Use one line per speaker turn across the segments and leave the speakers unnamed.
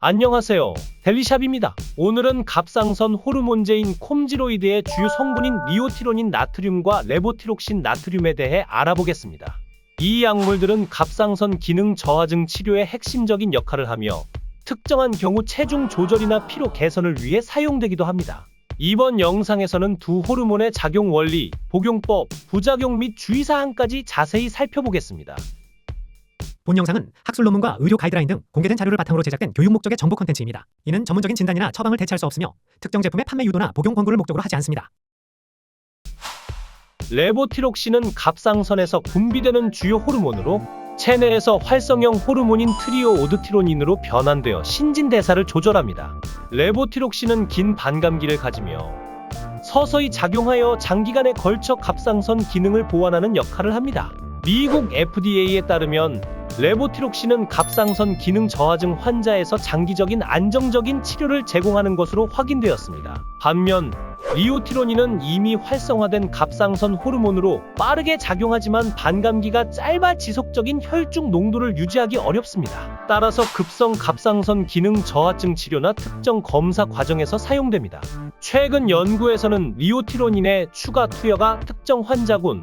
안녕하세요. 델리샵입니다. 오늘은 갑상선 호르몬제인 콤지로이드의 주요 성분인 리오티로닌 나트륨과 레보티록신 나트륨에 대해 알아보겠습니다. 이 약물들은 갑상선 기능 저하증 치료에 핵심적인 역할을 하며 특정한 경우 체중 조절이나 피로 개선을 위해 사용되기도 합니다. 이번 영상에서는 두 호르몬의 작용 원리, 복용법, 부작용 및 주의사항까지 자세히 살펴보겠습니다.
본 영상은 학술 논문과 의료 가이드라인 등 공개된 자료를 바탕으로 제작된 교육 목적의 정보 콘텐츠입니다. 이는 전문적인 진단이나 처방을 대체할 수 없으며 특정 제품의 판매 유도나 복용 권고를 목적으로 하지 않습니다.
레보티록신은 갑상선에서 분비되는 주요 호르몬으로 체내에서 활성형 호르몬인 트리오오드티로닌으로 변환되어 신진대사를 조절합니다. 레보티록신은 긴 반감기를 가지며 서서히 작용하여 장기간에 걸쳐 갑상선 기능을 보완하는 역할을 합니다. 미국 FDA에 따르면 레보티록신은 갑상선 기능 저하증 환자에서 장기적인 안정적인 치료를 제공하는 것으로 확인되었습니다. 반면 리오티로닌은 이미 활성화된 갑상선 호르몬으로 빠르게 작용하지만 반감기가 짧아 지속적인 혈중 농도를 유지하기 어렵습니다. 따라서 급성 갑상선 기능 저하증 치료나 특정 검사 과정에서 사용됩니다. 최근 연구에서는 리오티로닌의 추가 투여가 특정 환자군,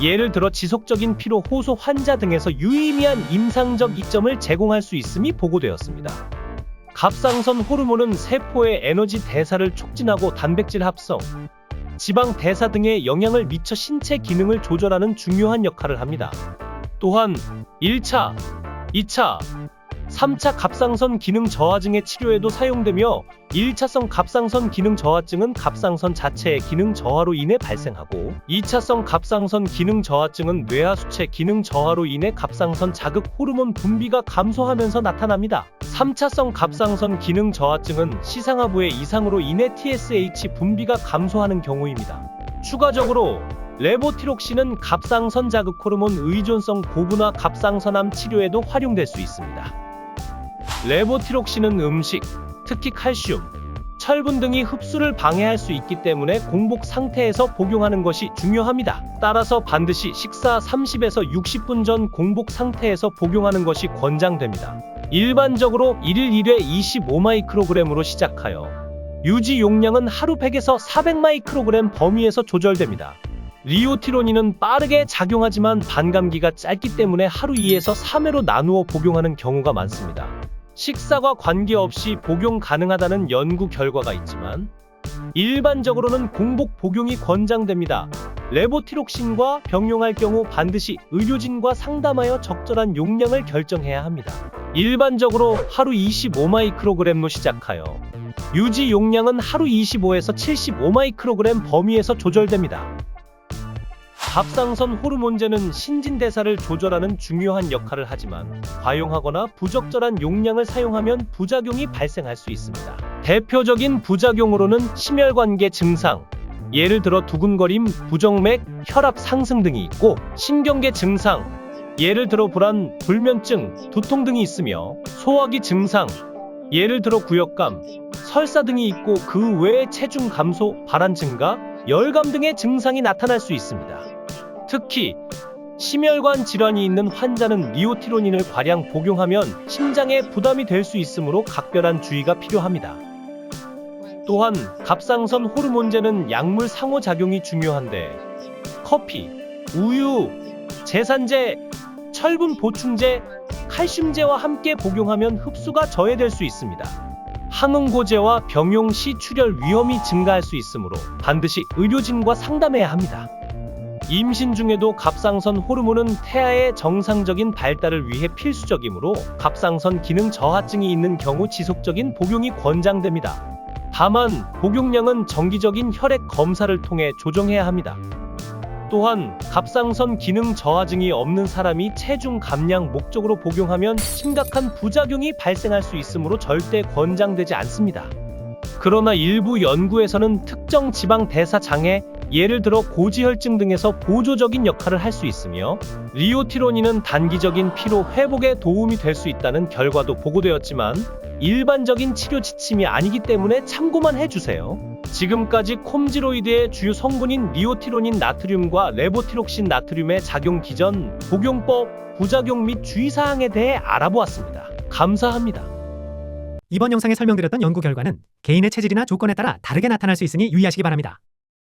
예를 들어 지속적인 피로 호소 환자 등에서 유의미한 임상적 이점을 제공할 수 있음이 보고되었습니다. 갑상선 호르몬은 세포의 에너지 대사를 촉진하고 단백질 합성, 지방 대사 등에 영향을 미쳐 신체 기능을 조절하는 중요한 역할을 합니다. 또한 1차, 2차, 3차 갑상선 기능 저하증의 치료에도 사용되며 1차성 갑상선 기능 저하증은 갑상선 자체의 기능 저하로 인해 발생하고 2차성 갑상선 기능 저하증은 뇌하수체 기능 저하로 인해 갑상선 자극 호르몬 분비가 감소하면서 나타납니다. 3차성 갑상선 기능 저하증은 시상하부의 이상으로 인해 TSH 분비가 감소하는 경우입니다. 추가적으로 레보티록신은 갑상선 자극 호르몬 의존성 고분화 갑상선암 치료에도 활용될 수 있습니다. 레보티록신은 음식, 특히 칼슘, 철분 등이 흡수를 방해할 수 있기 때문에 공복 상태에서 복용하는 것이 중요합니다. 따라서 반드시 식사 30에서 60분 전 공복 상태에서 복용하는 것이 권장됩니다. 일반적으로 1일 1회 25마이크로그램으로 시작하여 유지 용량은 하루 100에서 400마이크로그램 범위에서 조절됩니다. 리오티로닌은 빠르게 작용하지만 반감기가 짧기 때문에 하루 2에서 3회로 나누어 복용하는 경우가 많습니다. 식사와 관계없이 복용 가능하다는 연구 결과가 있지만 일반적으로는 공복 복용이 권장됩니다. 레보티록신과 병용할 경우 반드시 의료진과 상담하여 적절한 용량을 결정해야 합니다. 일반적으로 하루 25마이크로그램로 시작하여 유지 용량은 하루 25에서 75마이크로그램 범위에서 조절됩니다. 갑상선 호르몬제는 신진대사를 조절하는 중요한 역할을 하지만 과용하거나 부적절한 용량을 사용하면 부작용이 발생할 수 있습니다. 대표적인 부작용으로는 심혈관계 증상, 예를 들어 두근거림, 부정맥, 혈압 상승 등이 있고 신경계 증상, 예를 들어 불안, 불면증, 두통 등이 있으며 소화기 증상, 예를 들어 구역감, 설사 등이 있고 그 외에 체중 감소, 발한 증가, 열감 등의 증상이 나타날 수 있습니다. 특히 심혈관 질환이 있는 환자는 리오티로닌을 과량 복용하면 심장에 부담이 될 수 있으므로 각별한 주의가 필요합니다. 또한 갑상선 호르몬제는 약물 상호작용이 중요한데 커피, 우유, 제산제, 철분 보충제, 칼슘제와 함께 복용하면 흡수가 저해될 수 있습니다. 항응고제와 병용 시 출혈 위험이 증가할 수 있으므로 반드시 의료진과 상담해야 합니다. 임신 중에도 갑상선 호르몬은 태아의 정상적인 발달을 위해 필수적이므로 갑상선 기능 저하증이 있는 경우 지속적인 복용이 권장됩니다. 다만 복용량은 정기적인 혈액 검사를 통해 조정해야 합니다. 또한 갑상선 기능 저하증이 없는 사람이 체중 감량 목적으로 복용하면 심각한 부작용이 발생할 수 있으므로 절대 권장되지 않습니다. 그러나 일부 연구에서는 특정 지방 대사 장애, 예를 들어 고지혈증 등에서 보조적인 역할을 할 수 있으며 리오티로닌은 단기적인 피로 회복에 도움이 될 수 있다는 결과도 보고되었지만 일반적인 치료 지침이 아니기 때문에 참고만 해주세요. 지금까지 콤지로이드의 주요 성분인 리오티로닌 나트륨과 레보티록신 나트륨의 작용 기전, 복용법, 부작용 및 주의사항에 대해 알아보았습니다. 감사합니다.
이번 영상에 설명드렸던 연구 결과는 개인의 체질이나 조건에 따라 다르게 나타날 수 있으니 유의하시기 바랍니다.